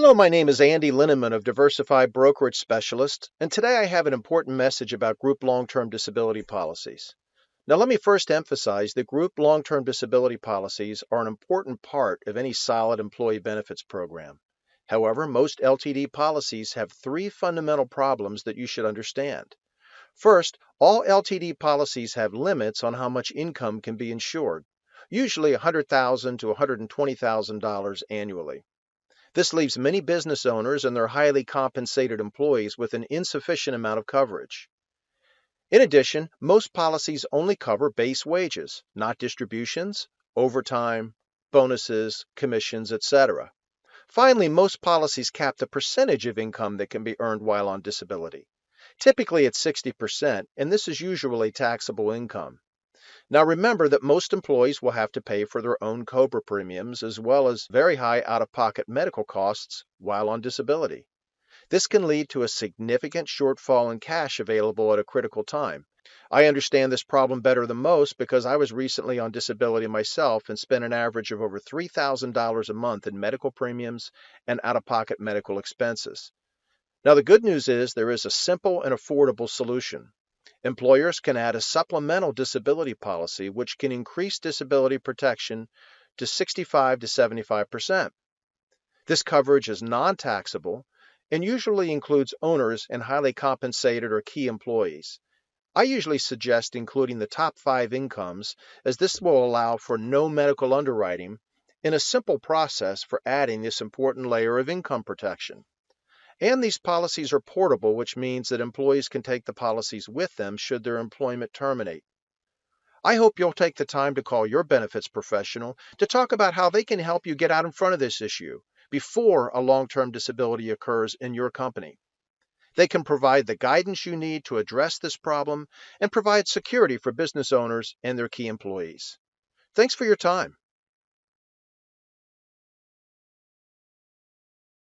Hello, my name is Andy Linneman of Diversified Brokerage Specialist, and today I have an important message about group long-term disability policies. Now, let me first emphasize that group long-term disability policies are an important part of any solid employee benefits program. However, most LTD policies have three fundamental problems that you should understand. First, all LTD policies have limits on how much income can be insured, usually $100,000 to $120,000 annually. This leaves many business owners and their highly compensated employees with an insufficient amount of coverage. In addition, most policies only cover base wages, not distributions, overtime, bonuses, commissions, etc. Finally, most policies cap the percentage of income that can be earned while on disability. Typically at 60%, and this is usually taxable income. Now remember that most employees will have to pay for their own COBRA premiums as well as very high out-of-pocket medical costs while on disability. This can lead to a significant shortfall in cash available at a critical time. I understand this problem better than most because I was recently on disability myself and spent an average of over $3,000 a month in medical premiums and out-of-pocket medical expenses. Now the good news is there is a simple and affordable solution. Employers can add a supplemental disability policy which can increase disability protection to 65 to 75%. This coverage is non-taxable and usually includes owners and highly compensated or key employees. I usually suggest including the top 5 incomes, as this will allow for no medical underwriting and a simple process for adding this important layer of income protection. And these policies are portable, which means that employees can take the policies with them should their employment terminate. I hope you'll take the time to call your benefits professional to talk about how they can help you get out in front of this issue before a long-term disability occurs in your company. They can provide the guidance you need to address this problem and provide security for business owners and their key employees. Thanks for your time.